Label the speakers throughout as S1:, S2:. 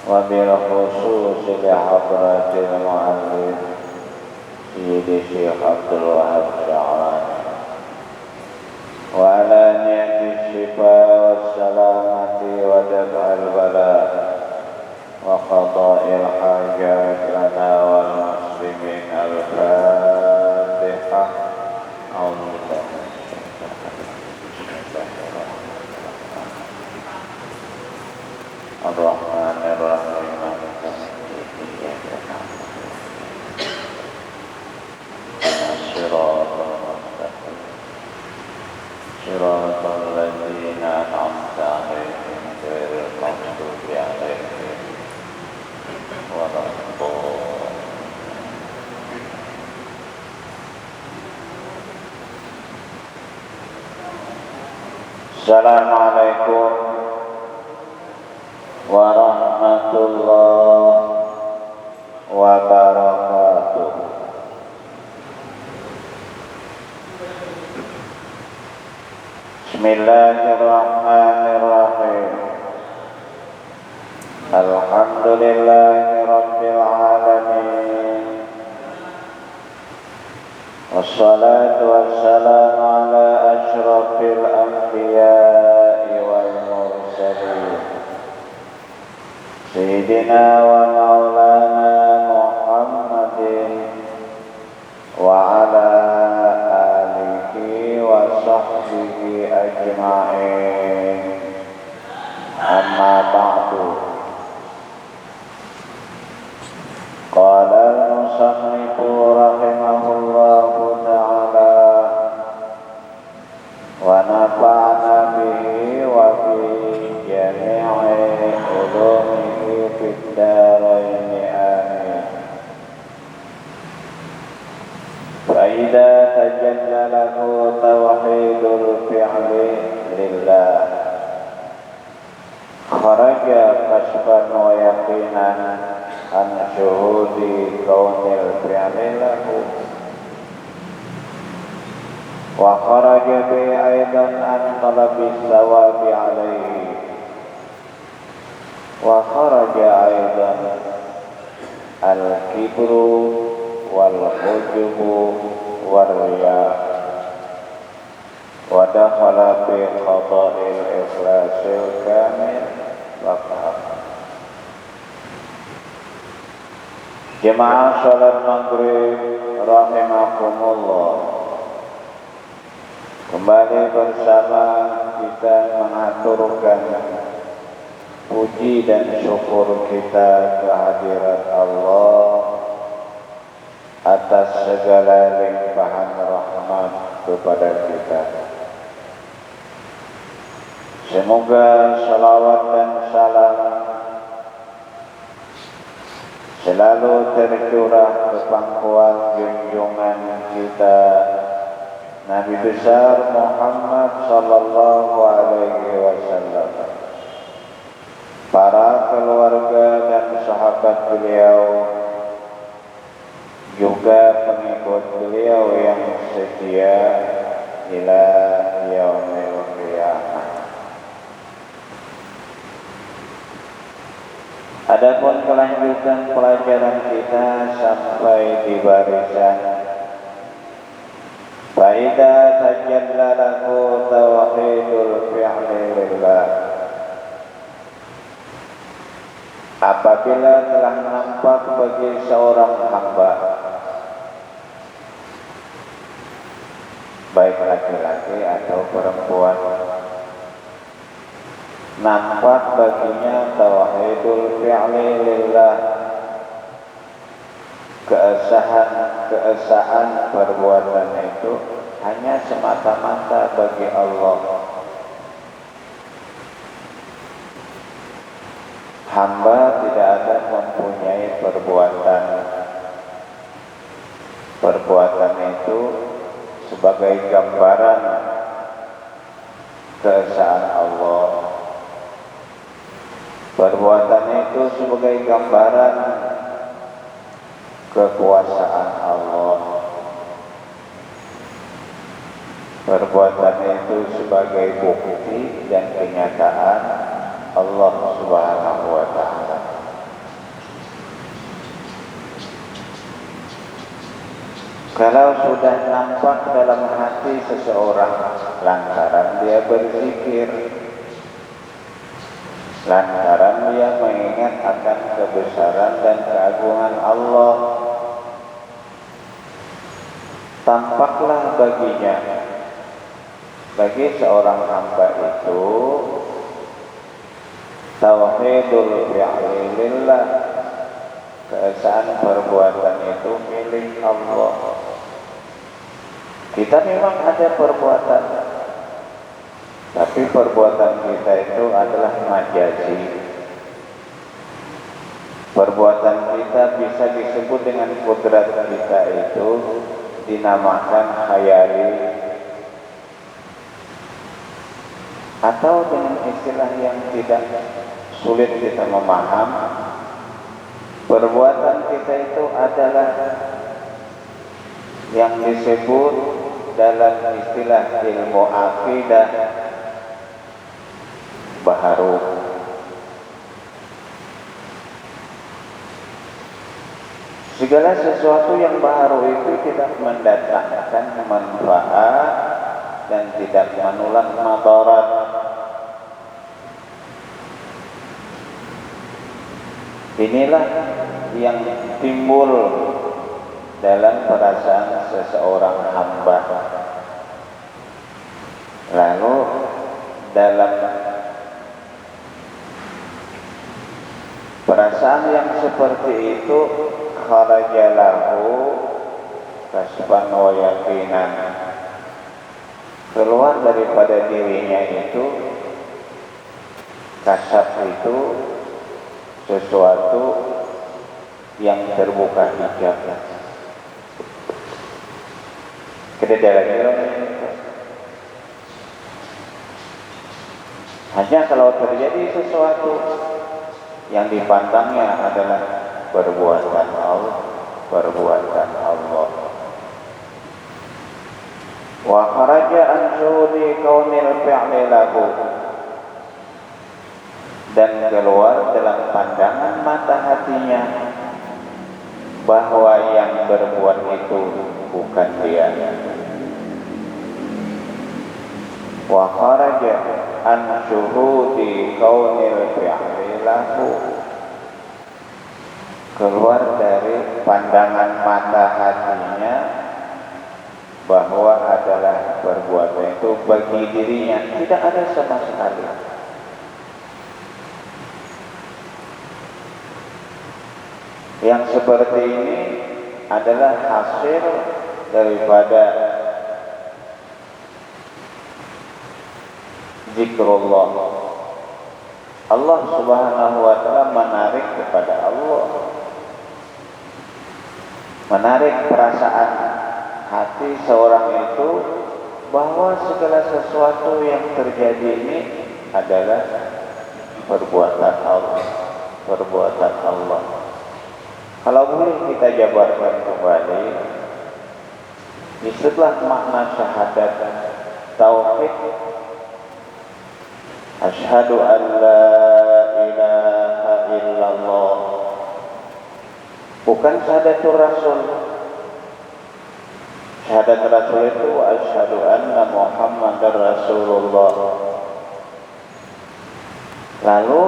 S1: وبالخصوص لحضرة المؤلف سيدي الشيخ عبد الوهاب الشعراني وعلى نية الشفاء والسلامة ودفع البلاء وقضاء الحاجات لنا والمسلمين. الفاتحة. أعوذ بالله من الشيطان الرحمن الرحيم. صراط المستقيم صراط الذين أنعمت عليهم غير المغضوب عليهم ولا الضالين. Assalamualaikum warahmatullahi wabarakatuh. Bismillahirrahmanirrahim. Alhamdulillahi rabbil alamin. Wassalatu wassalamu ala asyrafil anbiya'i wal mursalin. Sayyidina wa maulana Muhammadin wa ala alihi wa sahbihi ajma'in. Amma ba'du. Qala al-musannifu rahimahullahu ta'ala wa nafa'na bihi wa bi jami'i ulumihi fid darain amin. Fa idza tajalla lahu tauhidul fi'li lillah kharaja kasban wa yaqinan an syuhudi kaunil fi'li lahu wa kharaja bi aidan an talabis sawabi alaihi wa kharaja aidan al-kibru wal ujubu wal riya wa dakhala fi qada'il ikhlasil kamil wa qahar. Jemaah salat maghrib rahimakumullah, kembali bersama kita mengaturkan puji dan syukur kita kehadirat Allah atas segala limpahan rahmat kepada kita. Semoga salawat dan salam selalu tercurah ke pangkuan junjungan kita Nabi besar Muhammad sallallahu alaihi wasallam, para keluarga dan sahabat beliau, juga pengikut beliau yang setia ila yaumil qiyamah. Adapun kelanjutan pelajaran kita sampai di barisan fa idza tajalla lahu tauhidul fi'li lillah. Apabila telah nampak bagi seorang hamba, baik laki-laki atau perempuan, nampak baginya tauhidul fi'li lillah, keesaan perbuatan itu hanya semata-mata bagi Allah. Hamba tidak ada mempunyai perbuatan itu sebagai gambaran keesaan Allah. Perbuatan itu sebagai gambaran kekuasaan Allah. Perbuatan itu sebagai bukti dan kenyataan Allah Subhanahu wa Ta'ala. Kalau sudah nampak dalam hati seseorang lantaran dia berzikir, lantaran dia mengingat akan kebesaran dan keagungan Allah, tampaklah baginya, bagi seorang hamba itu, tauhidul fi'li lillah, keesaan perbuatan itu milik Allah. Kita memang ada perbuatan, tapi perbuatan kita itu adalah majazi. Perbuatan kita bisa disebut dengan kudrat kita itu dinamakan khayali, atau dengan istilah yang tidak sulit kita memaham, perbuatan kita itu adalah yang disebut dalam istilah ilmu akidah baharu. Segala sesuatu yang baharu itu tidak mendatangkan manfaat dan tidak menular madarat. Inilah yang timbul dalam perasaan seseorang hamba. Lalu dalam perasaan yang seperti itu, kharajalahu kasban wa yaqinan, keluar daripada dirinya itu, kasab itu sesuatu yang terbuka hijab. Hanya kalau terjadi sesuatu yang dipandangnya adalah perbuatan Allah, wa kharaja an syuhudi kaunil fi'li lahu, dan keluar dalam pandangan mata hatinya bahwa yang berbuat itu bukan dia. Wa kharaja an syuhudi kaunil fi'li lahu, keluar dari pandangan mata hatinya bahwa adalah perbuatan itu bagi dirinya tidak ada sama sekali. Yang seperti ini adalah hasil daripada zikrullah. Allah Subhanahu wa ta'ala menarik kepada Allah, menarik perasaan hati seorang itu bahwa segala sesuatu yang terjadi ini adalah perbuatan Allah, perbuatan Allah. Kalau boleh kita jabarkan kembali, itulah makna syahadat tauhid. Asyhadu an la ilaha illallah, bukan syahadatul rasul. Syahadat rasul itu asyhadu anna Muhammadar Rasulullah. Lalu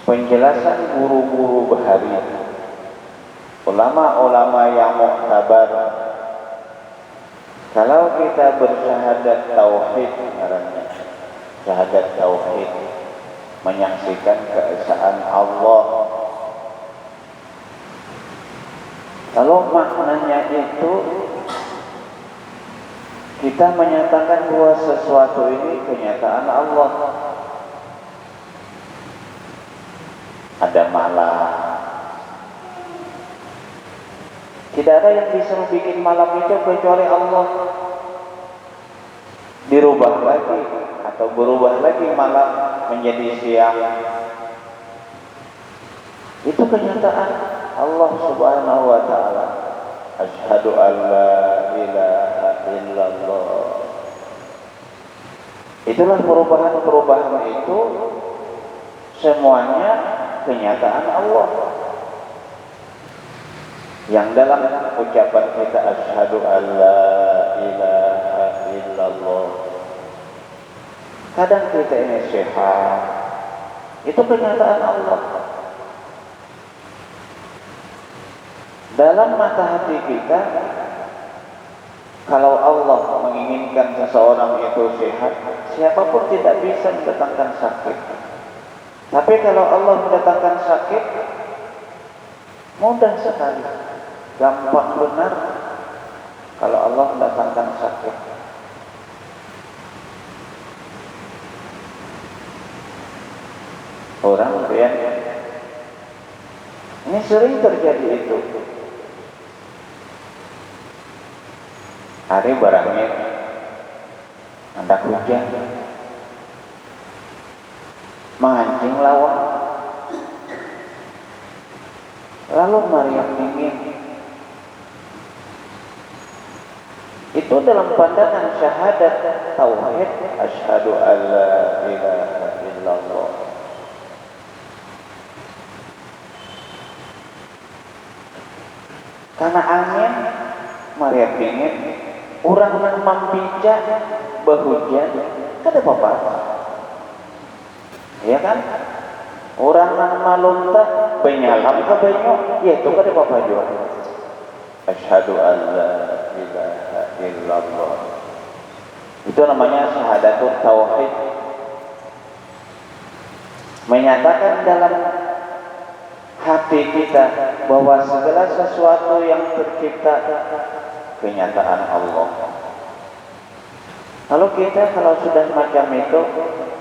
S1: penjelasan guru-guru bahari, ulama-ulama yang muktabar, kalau kita bersyahadat tauhid, karena syahadat tauhid menyaksikan keesaan Allah, lalu maknanya itu kita menyatakan bahwa sesuatu ini kenyataan Allah. Ada malam, tidak ada yang bisa membuat malam itu kecuali Allah. Dirubah lagi atau berubah lagi malam menjadi siang, itu kenyataan Allah Subhanahu wa ta'ala. Asyhadu an la ilaha illallah. Itulah perubahan-perubahan itu semuanya kenyataan Allah. Yang dalam ucapan kita asyhadu alla ilaha illallah, kadang kita ini sehat, itu kenyataan Allah. Dalam mata hati kita, kalau Allah menginginkan seseorang itu sehat, siapapun tidak bisa mendatangkan sakit. Tapi kalau Allah mendatangkan sakit, mudah sekali, gampang benar kalau Allah mendatangkan sakit. Orang yang ini sering terjadi itu. Hari barangnya ada hujan, mancing lawan, lalu Maryam dingin. Itu dalam pandangan syahadat tauhid asyhadu alla ilaha illallah. Karena angin Maryam dingin, orang yang membijak berhujan, kada apa-apa. Ya kan? Orang yang malunta penyalam ke banyu, ya itu kada apa-apa juga. Asyhadu alla ilaha illallah. Itu namanya syahadatul tauhid. Menyatakan dalam hati kita bahwa segala sesuatu yang tercipta kenyataan Allah. Kalau kita sudah macam itu,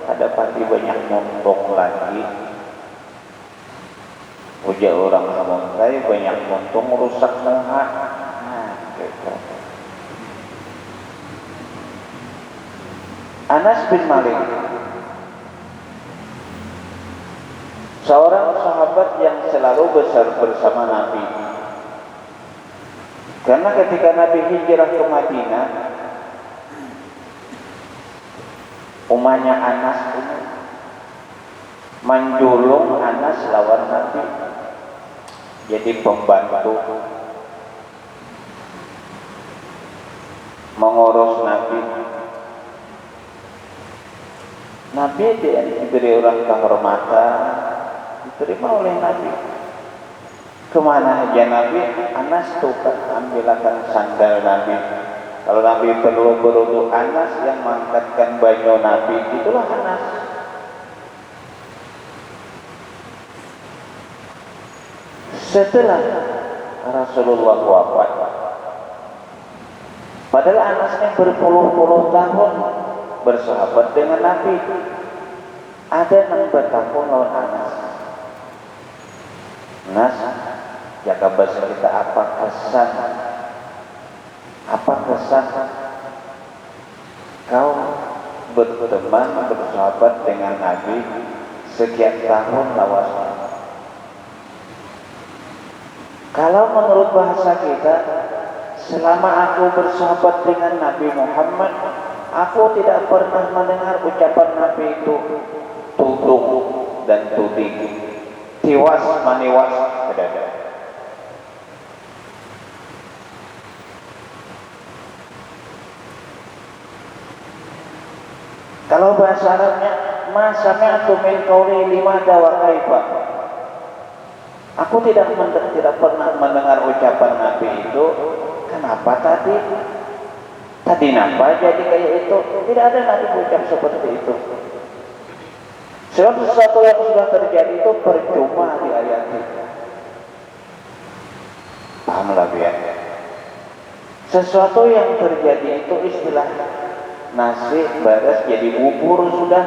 S1: ada pasti banyak montok lagi. Ujar orang Samontai banyak montok rusak muha. Gitu. Anas bin Malik, seorang sahabat yang selalu besar bersama Nabi. Karena ketika Nabi hijrah ke Madinah, umahnya Anas ini menjulung Anas lawan Nabi, jadi pembantu mengurus Nabi. Nabi diberi orang kehormatan, diterima oleh Nabi. Kemana aja Nabi, Anas tukar ambilkan sandal Nabi. Kalau Nabi perlu beruduk, Anas yang mengangkatkan baju Nabi, itulah Anas. Setelah Rasulullah wafat, padahal Anasnya berpuluh-puluh tahun bersahabat dengan Nabi, ada yang bertahun lawan Anas. Nas, jaga bahasa kita apa kesan? Apa kesan kau berteman bersahabat dengan Nabi sekian tahun lawasnya? Kalau menurut bahasa kita, selama aku bersahabat dengan Nabi Muhammad, aku tidak pernah mendengar ucapan Nabi itu tudung dan tuding, tiwas maniwas, tidak ada. Kalau bahasa Arabnya, ma sami'tu min qawli limada wa kaifa. Aku tidak pernah mendengar ucapan Nabi itu. Kenapa tadi? Tadi napa jadi kayak itu? Tidak ada Nabi ucap seperti itu. Sebab sesuatu yang sudah terjadi itu percuma di ayat itu. Pahamlah biar. Sesuatu yang terjadi itu istilah nasi baras jadi bubur sudah.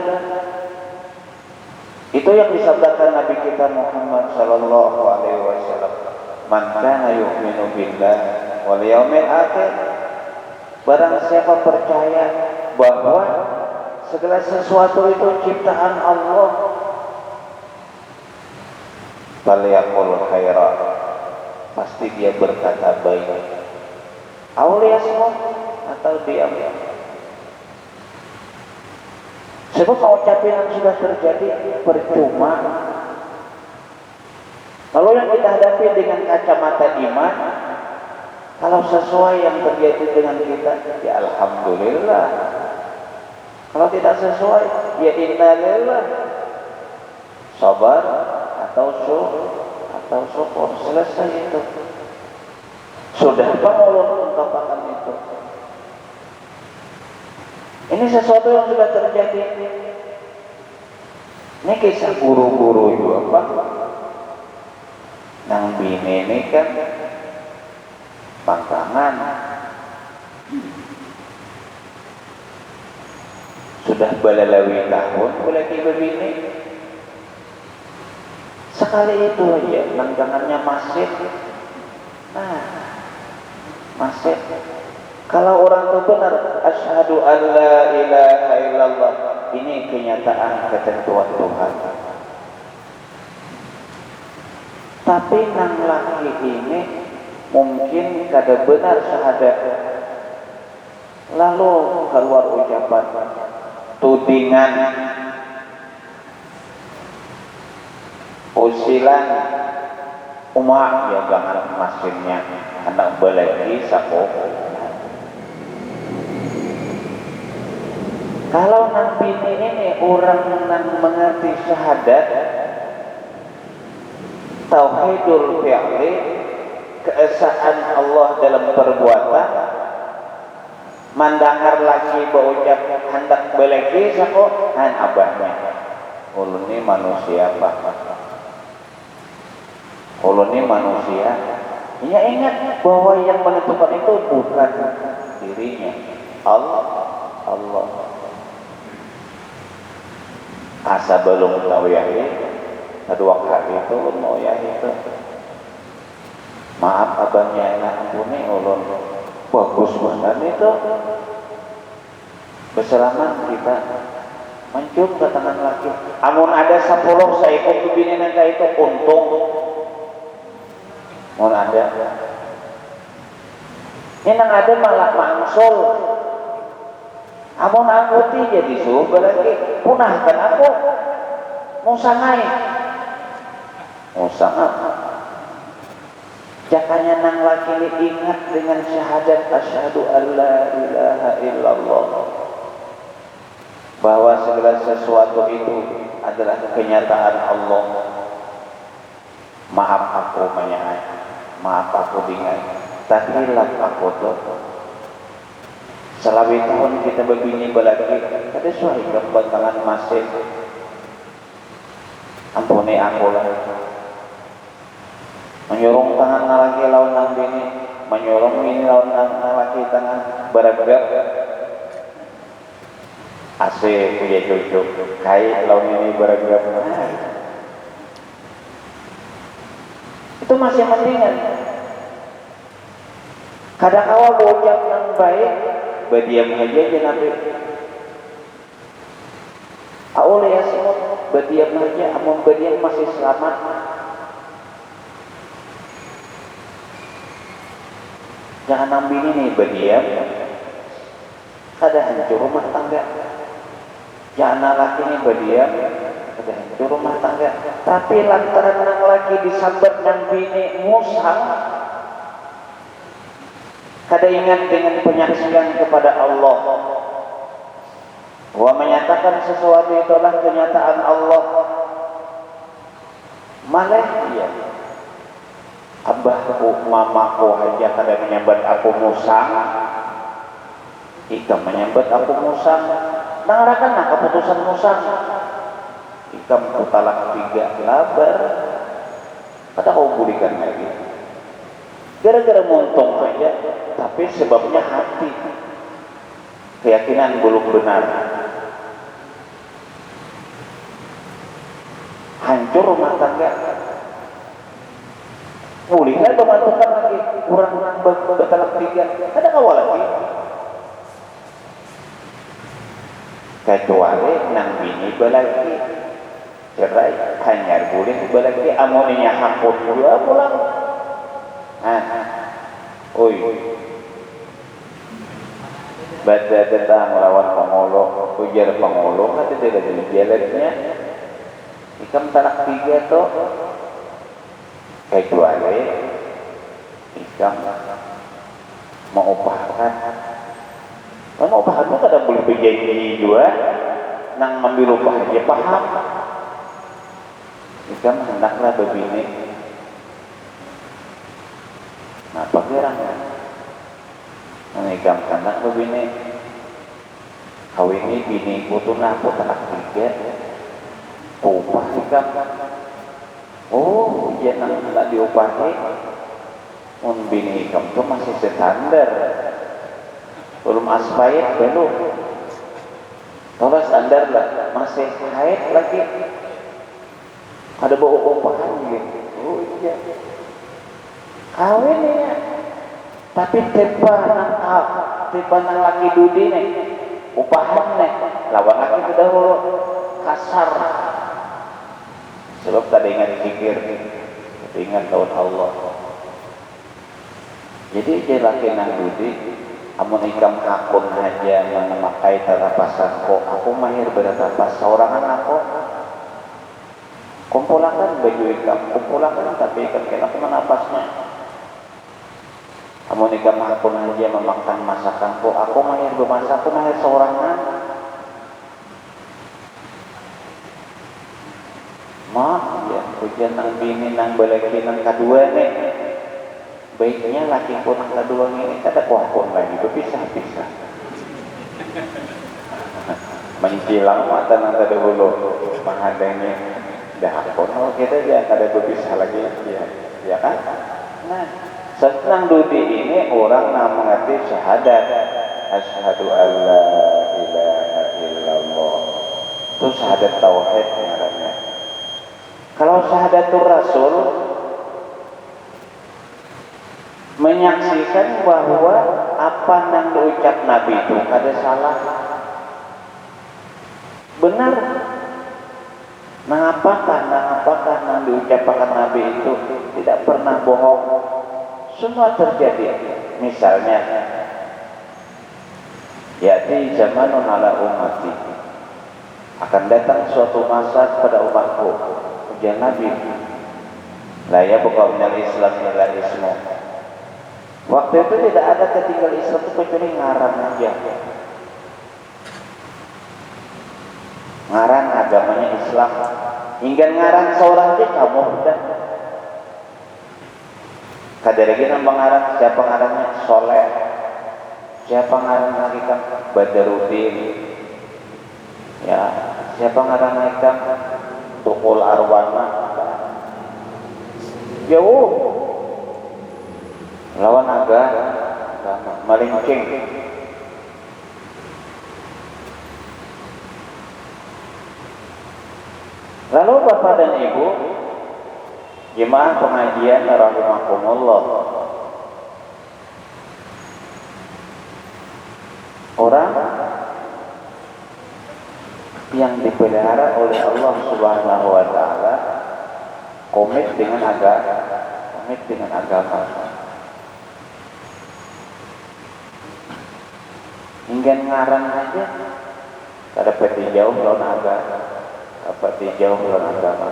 S1: Itu yang disabdakan Nabi kita Muhammad sallallahu alaihi wasallam. Man kana yu'minu billah wal yaumil akhir. Barang siapa percaya bahwa segala sesuatu itu ciptaan Allah, falyaqul khairan, pasti dia berkata baik. Auliyasmu atau diam. Sebab ucapan yang sudah terjadi percuma. Kalau yang kita hadapi tadi dengan kacamata iman, kalau sesuai yang terjadi dengan kita, ya alhamdulillah. Kalau tidak sesuai, ya innalillah. Sabar atau syukur, selesai itu. Sudah pengulun ungkapan itu. Ini sesuatu yang sudah terjadi. Ini kisah guru-guru juga Pak. Nang bini ini kan pangkangan. Sudah balalawi tahun lagi begini. Sekali itu aja langgangannya masih. Masih. Kalau orang itu benar asyhadu an la ilaha illallah, ini kenyataan ketentuan Tuhan. Tapi nang laki ini mungkin kada benar syahadat, lalu keluar ucapan tudingan, usilan, umak ya jangan masinnya anak belagi sakoko. Kalau nang bini ini orang nang mengerti syahadat, tauhidul fi'li, keesaan Allah dalam perbuatan, mendengar lagi berucap hendak belagi sako han abahnya. Ulun ini manusia Pak. Ulun ini manusia. Ya ingat bahwa yang menentukan itu bukan dirinya, Allah. Asa belum tahu ya kedua kali itu mau ya itu maaf abangnya enak ampuni ulun bagus banget itu berselamat kita mencium ke tangan laki amun ada 10 saya ikut begini nanti itu untung mau ada ini nang ada malah mangsul. Amun angkuti jadi suh berarti punahkan aku musangai jakanya nang laki ingat dengan syahadat asyhadu an la ilaha illallah, bahwa segala sesuatu itu adalah kenyataan Allah. Maaf aku menyahai, maaf aku bingai, tapi lak aku tuh selama tahun kita begini belaki, ada suai kebantangan masih. Ampuni aku lah. Menyurung tangan laki lawan nang bini, menyurung ini lawan nang laki tangan beragak. Asik punya cucu, kai lawan ini beragak. Itu masih mendingan. Kadang awal bocah nang baik. Berdiam aja Nabi. Awalnya ya semua berdiam aja, amun berdiam masih selamat. Jangan ambil ini berdiam, kada hancur rumah tangga. Jangan laki ini berdiam, kada hancur rumah tangga. Tapi lantaran nang laki disambat nang bini musang. Kada ingat dengan penyaksian kepada Allah, bahwa menyatakan sesuatu itulah kenyataan Allah. Malah iya abahku, mamaku aja kada menyambat aku musang, ikam menyambat aku musang. Nangarakan nah keputusan musang, ikam talak 3 labar, kada kau budikan lagi. Gara-gara montung aja, tapi sebabnya hati, keyakinan belum benar, hancur rumah tangga. Mulihlah memantukan lagi, kurang-kurang bertalak 3, ada kawal lagi. Kecuali nang bini belaki cerai, hanya boleh belaki amoninya hampun juga pulang. Oi, baca tentang lawan pengolok, ujar pengolok, ada tidak di jalannya. Ikam talak 3 tuh, kecuali ikam mau upahan. Mau upahan itu kadang boleh berjanji juga nang ngambil upah aja paham. Ikam hendaklah berbini. Nah, pagirang ikam hendak berbini. Kawini bini kutu naku tak tiga. Upah ikam. Oh, iya nang hendak diupahi. Bini ikam itu masih standar. Belum aspaid belum. Kalau standar lah masih haid lagi. Ada bawa upahan gitu. Oh iya. Kawin ya. Tapi tiba nang laki dudi nih. Upahan nih. Lawan laki sudah kasar. Sebab tak ingat zikir. Tak ingat tahun Allah. Jadi dia laki nang dudi. Amun ikam hakun aja memakai tatapasan kok aku mahir beratapas seorangan aku kumpulakan baju ikam kumpulakan tapi ikam kena aku menapasnya. Amun ikam hakun aja memakan masakan kok aku mahir bermasak aku mahir seorangan maaf ya hujan nang bini nang balaki nang kedua nih. Baiknya laki pun yang kedua ini ada kuah-kuah lagi berpisah-pisah mencilang mata nanti dahulu menghadangnya dah pun kita jangan ada berpisah lagi ya kan. Nah senang dudi ini orang yang mengerti syahadat asyhadu alla ilaha illallah itu syahadat tauhid ngarannya. Kalau syahadatul rasul menyaksikan bahwa apa yang diucap Nabi itu ada salah benar. Nah apakah yang diucapkan Nabi itu tidak pernah bohong, semua terjadi. Misalnya ya'ti zamanun ala ummati, akan datang suatu masa pada umatku ujian Nabi la yabqa minal islam illa ismu. Waktu itu tidak ada ketinggal Islam itu kecuali ngaran aja. Ngaran agamanya Islam. Hingga ngaran seorang aja kamu udah. Kadang lagi nama ngaran siapa ngarannya Soleh. Siapa ngaran lagi kan Badruddin. Ya, siapa ngaran lagi kan Tukul Arwana. Jauh. Lawan agama malincing. Lalu Bapak dan Ibu jemaah pengajian rahimakumullah, orang yang dipelihara oleh Allah Subhanahu wa taala komit dengan agama. Hingga ngarang aja kada peti jauh lawan agama, peti jauh lawan agama.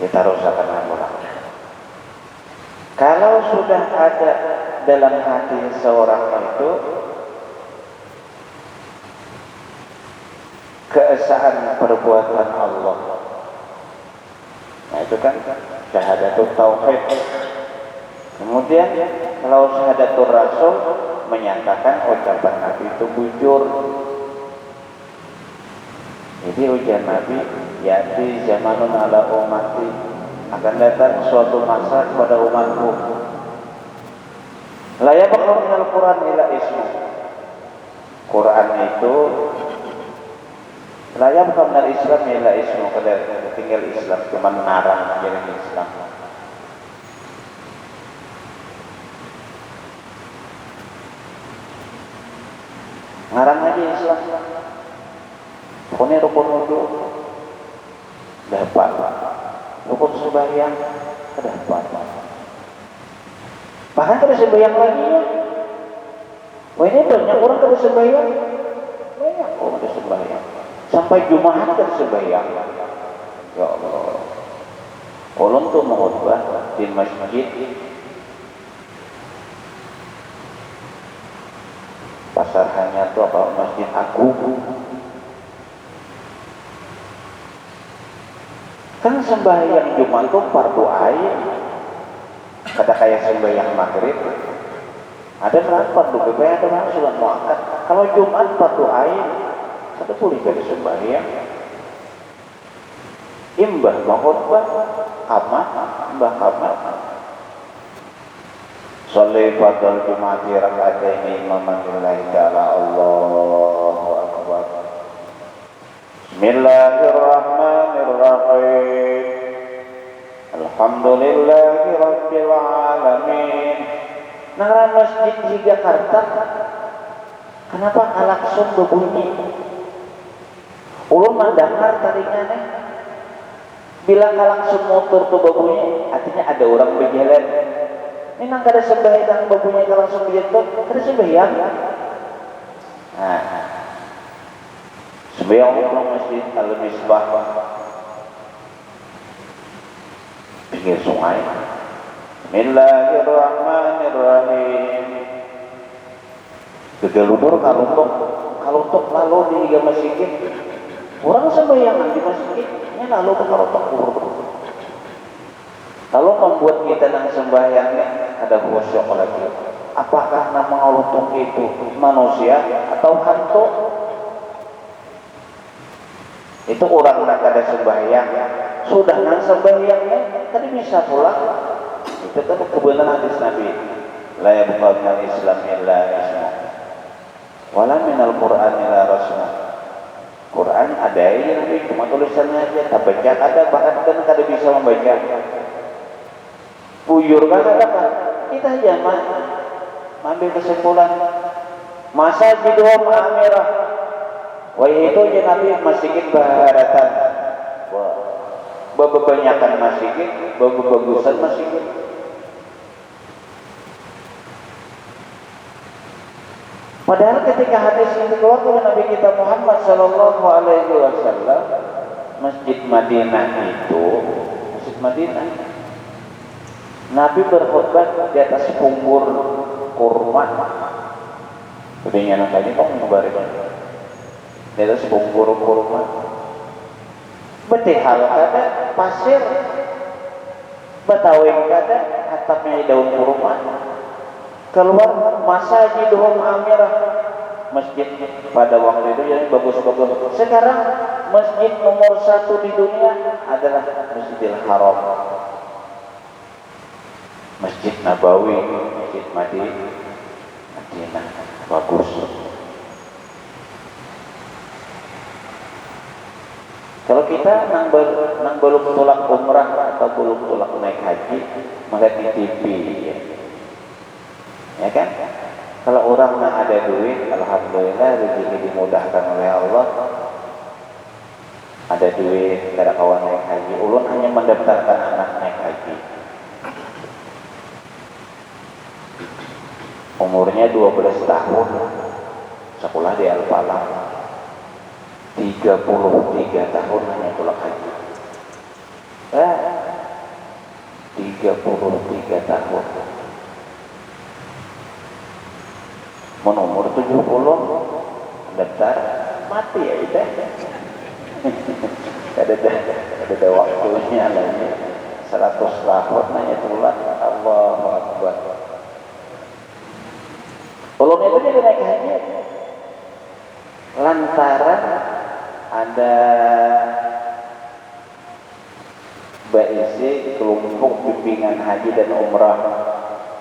S1: Kita rusakan orang. Kalau sudah ada dalam hati seorang itu keesaan perbuatan Allah, nah itu kan syahadatul tauhid. Kemudian kalau syahadatul rasul menyatakan ucapan Nabi itu bujur. Jadi ujian Nabi ya'ti zamanun ala ummati, akan datang suatu masa kepada umatku la yabqa minal Qur'an illa ismu. Quran itu la yabqa minal Islam illa ismu, kada tinggal Islam cuma narang jadi Islam. Ngarang aja Islam. Pokoknya rukun wudu dapat, rukun sembahyang ke depan. Bahkan kada sembahyang lagi ya. Wah ini banyak orang kada sembahyang. Banyak orang kada sembahyang. Sampai Jumat kada sembahyang. Ya Allah. Ulun tuh mengkhotbah di masjid Pasar Hanya tuh apa Masjid Agung. Kan sembahyang Jumat tuh fardu ain. Kada kayak sembahyang maghrib. Ada kan fardu BB, ada kan sunat muakkad. Kalau Jumat fardu ain, kada boleh kada sembahyang. Imbah khotbah amat, imbah amat. Sholli fardal Jumati raka'ataini imaman lillahi ta'ala Allahu akbar. Bismillahirrahmanirrahim. Alhamdulillahi rabbil alamin. Nang masjid di Jakarta kenapa klakson berbunyi? Ulun mendengar tadinya nih bila klakson motor tuh berbunyi artinya ada orang berjalan. Ini nang kada sembahyang berbunyi klakson begitu, kada sembahyang. Nah, sembahyang di masjid Al-Misbah pinggir sungai. Bismillahirrahmanirrahim. Gegelubur kaluntok lalu di masjid. Orang sembahyang di masjidnya lalu ke kaluntok. Lalu membuat kita nang sembahyangnya ada khusyuk lagi. Apakah nama kaluntok itu manusia atau hantu? Itu orang nak ada sembahyang. Sudah nang sembahyangnya tadi bisa pulang. Itu kan kebenaran hadis Nabi. La yabqa minal Islam illa ismu. Wala minal Qur'an illa rasmu. Quran ada yang Nabi cuma tulisannya aja. Tak baca ada, bahkan kan kada bisa membaca. Buyur kan ada kan? Kita aja ambil kesimpulan. Masa jidhum amirah. Wah itu aja Nabi masikin baharatan. Wah, bebanyakan masikin, bagusan masikin. Padahal ketika hadis ini keluar dari Nabi kita Muhammad Sallallahu Alaihi Wasallam, Masjid Madinah itu, Masjid Madinah, Nabi berkhutbah di atas punggur kurma. Bedanya nak tadi kok mengabarkan di atas punggur kurma. Betihal ada pasir, Betawi ada atapnya daun kurma. Keluar masjidhum amirah, masjid pada waktu itu yang bagus-bagus. Sekarang masjid nomor 1 di dunia adalah Masjidil Haram, Masjid Nabawi, Masjid Madinah, bagus. Kalau kita nang belum tulak umrah atau belum tulak naik haji, melihat di TV ya kan? Kalau orang yang ada duit, alhamdulillah rezeki dimudahkan oleh Allah. Ada duit, kada kawan naik haji. Ulun hanya mendaftarkan anak naik haji. Umurnya 12 tahun, sekolah di Al-Falah. 33 tahun hanya tulak haji. 33 tahun. Umur 70 daftar mati ya itu. ada waktunya lagi 100 tahun nanya tulang. Allahu Akbar. Ulun itu jadi naik haji lantaran ada BIC kelompok bimbingan haji dan umrah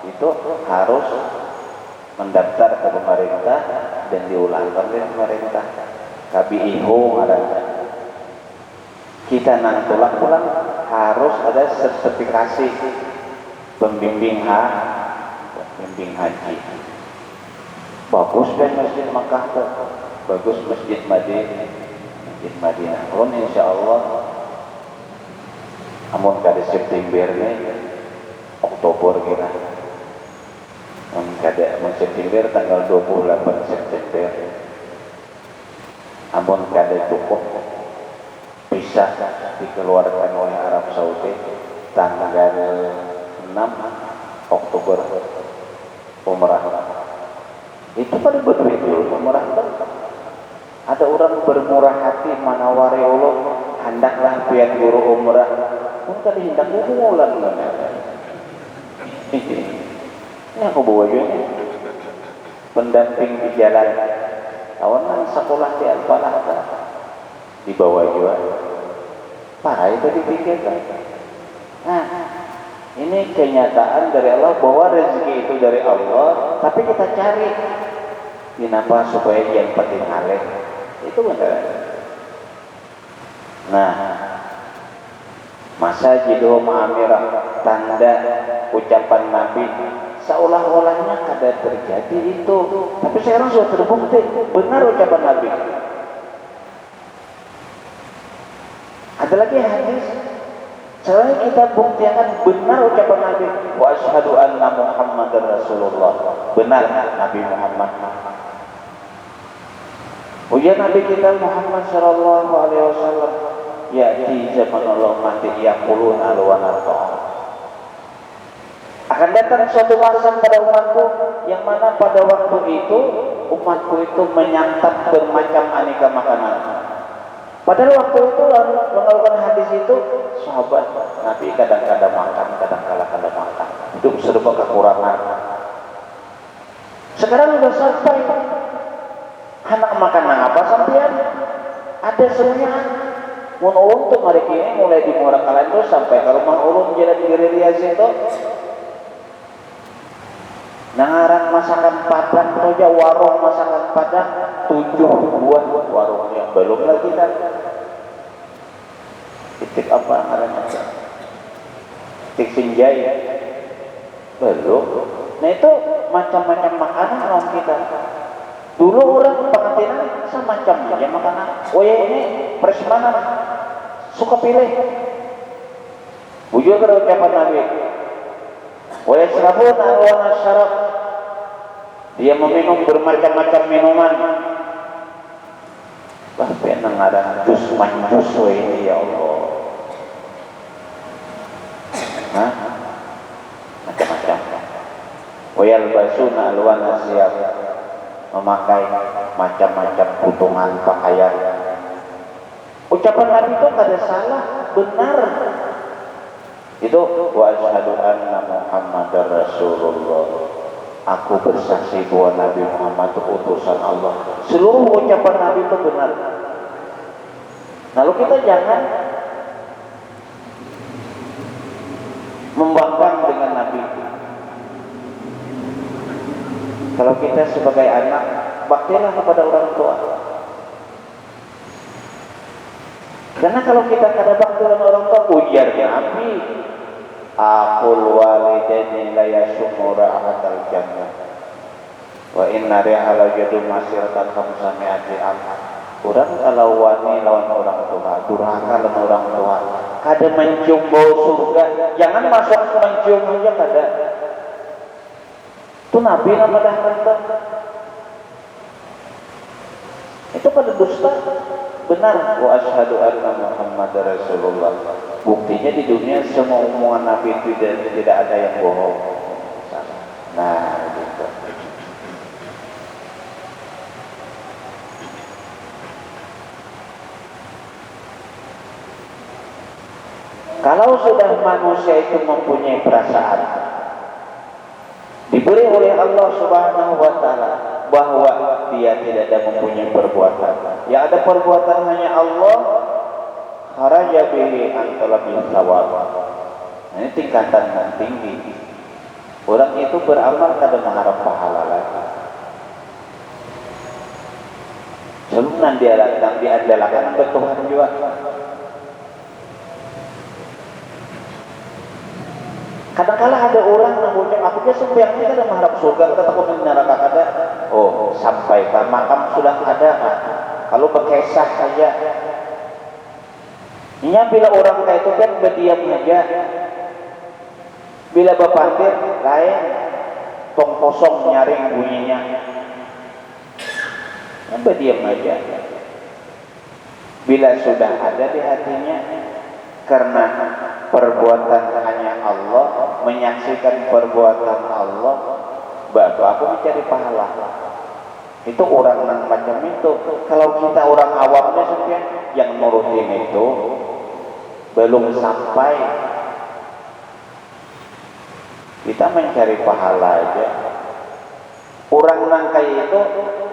S1: itu harus mendaftar ke pemerintah dan diulangkan oleh pemerintah. KBIHO ada. Kita nang pulang harus ada sertifikasi pembimbing haji. Bagus kan Masjid Makkah tuh, bagus Masjid Madinah. Oh insya Allah Amun kada September nih Oktober kira. Kada September tanggal 28 September. Amun kada cukup bisa dikeluarkan oleh Arab Saudi tanggal 6 Oktober umrah. Itu pada berduit umrah. Ada orang bermurah hati manawari Allah hendaklah pian guru umrah pun tadi hendak bulan ini aku bawa juga pendamping di jalan kawan sekolah di Al-Falah di bawah juga parah itu dipikirkan. Nah ini kenyataan dari Allah bahwa rezeki itu dari Allah, tapi kita cari kenapa supaya yang penting halal itu benar. Nah, masa jidu ma'amirah tanda ucapan Nabi seolah-olahnya kada terjadi itu, tapi sekarang sudah terbukti benar ucapan Nabi. Ada lagi hadis selain kita buktikan benar ucapan Nabi wa asyhadu anna Muhammadar Rasulullah, benar Nabi Muhammad. Ujian Nabi kita Muhammad sallallahu alaihi wasallam ya'ti zaman Allah mati yaqulun alwanarto. Akan datang suatu masa pada umatku yang mana pada waktu itu umatku itu menyantap bermacam aneka makanan. Padahal waktu itu melakukan hadis itu sahabat Nabi kadang-kadang makan, kadang-kadang kada makan. Hidup serba kekurangan. Sekarang sudah sampai anak makan apa sampean? Ada semuanya. Mun ulun tuh hari ini mulai di Muara Kalendo sampai ke rumah ulun jalan Gerilya situ. Nangaran masakan Padang saja warung masakan Padang 7 buah warung yang belum lagi kan. Titik apa namanya? Titik Sinjai. Belum. Nah itu macam-macam makanan orang kita. Dulu orang pengantinan semacam aja makanan. Oh ya ini prasmanan suka pilih. Bujur kalau ucapan Nabi. Wa yasrabun alwana syarab. Dia meminum bermacam-macam minuman. Bahkan ngarang jus manjus ini ya Allah. Hah? Macam-macam. Wa yalbasuna alwana siyab. Memakai macam-macam potongan pakaian. Ucapan Nabi itu kada salah, benar. Itu wa asyhadu anna Muhammadar Rasulullah. Aku bersaksi bahwa Nabi Muhammad itu utusan Allah. Seluruh ucapan Nabi itu benar. Lalu kita jangan membangkang dengan Nabi. Kalau kita sebagai anak, baktilah kepada orang tua. Karena kalau kita kada bakti dengan orang tua, ujar Nabi, aqul walidaini la yasumura ahadal jannah wa inna ri'ala jadu masiratan khamsami'ati amal. Orang kalau wani lawan orang tua, durhaka lawan orang tua, kada mencium bau surga, jangan masuk mencium aja kada. Itu Nabi nama dah kata. Itu pada dusta. Benar. Wa asyhadu anna Muhammadar Rasulullah. Buktinya di dunia semua omongan Nabi itu tidak ada yang bohong. Nah, gitu. Kalau sudah manusia itu mempunyai perasaan, diberi oleh Allah Subhanahu wa taala bahwa dia tidak ada mempunyai perbuatan. Yang ada perbuatan hanya Allah, kharaja bihi an talabil thawab. Ini tingkatan yang tinggi. Orang itu beramal kada mengharap pahala lagi. Sebelum dia datang diandalkan ke Tuhan juga. Kadang-kala ada orang yang mengucap, aku dia sembahyang ini kada mengharap surga, kita takut neraka kada. Oh, sampaikan makam sudah ada. Kalau berkisah saja. Nya bila orang kayak itu kan berdiam aja. Bila berpandir lain tong kosong nyaring bunyinya. Yang berdiam aja. Bila sudah ada di hatinya, karena perbuatan hanya Allah, menyaksikan perbuatan Allah, baru aku mencari pahala. Itu orang yang macam itu. Kalau kita orang awamnya sebenarnya yang nurutin itu belum sampai. Kita mencari pahala aja. Orang yang kayak itu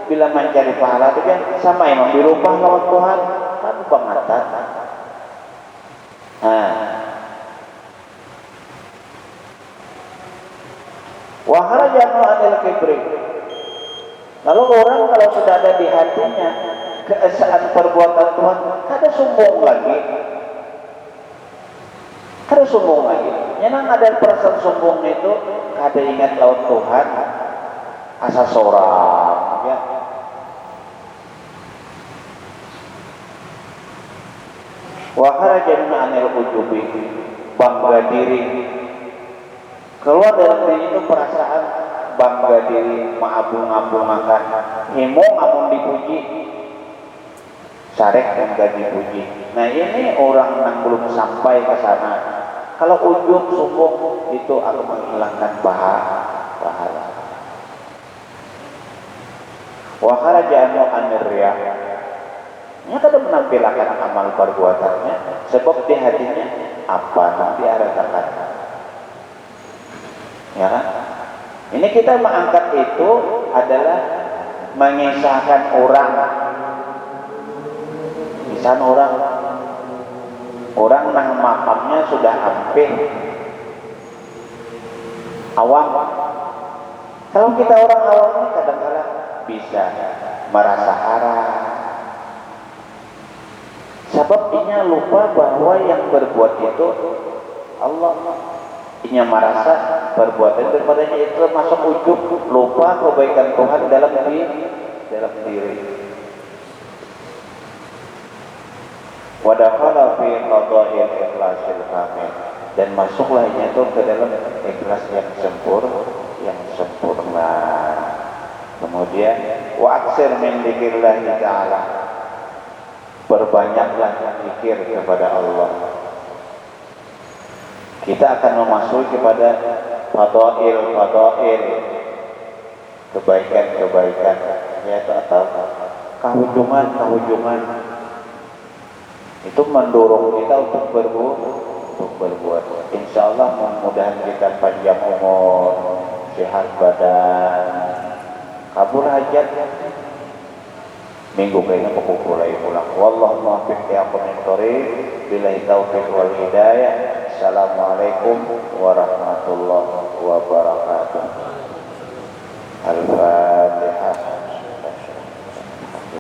S1: bila mencari pahala itu kan sama emang dirubah lawan Tuhan, kan bangetan. Wa kharaja anil kibri. Lalu orang kalau sudah ada di hatinya keesaan perbuatan Tuhan, kada sombong lagi. Kada sombong lagi. Yang ada perasaan sombong itu, kada ingat lawan Tuhan, asa sorang, ya. Wa kharaja anil ujubi, bangga diri. Keluar dalam diri itu perasaan bangga diri, mengabung-abungkan, hemo amun dipuji, sarek dan gak dipuji. Nah ini orang yang belum sampai ke sana. Kalau ujub sombong itu akan menghilangkan pahala. Wa kharaja anir riya. Nya kada menampilkan amal perbuatannya sebab di hatinya apa nanti ada kata. Ya kan? Ini kita mengangkat itu adalah mengisahkan orang. Misalnya orang yang makamnya sudah hampir awam. Kalau kita orang awam ini kadang-kadang bisa merasa arah. Sebabnya lupa bahwa yang berbuat itu Allah. Inya merasa perbuatan daripadanya itu masuk ujub, lupa kebaikan Tuhan dalam diri. Wa dakhala fi qada'il ikhlasil kamil, dan masuklah itu ke dalam ikhlas yang sempurna. Kemudian wa aksir min dzikrillah ta'ala, berbanyaklah zikir kepada Allah. Kita akan memasuki kepada fadail, kebaikan, yaitu atau kehujungan. Itu mendorong kita untuk berbuat. Insya Allah mudah-mudahan kita panjang umur, sehat badan, kabul hajat. Minggu kayaknya pokok mulai pulang. Wallahu muwaffiq li aqwamit thoriq, billahi taufiq wal hidayah. Assalamualaikum warahmatullahi wabarakatuh. Al-Fatihah.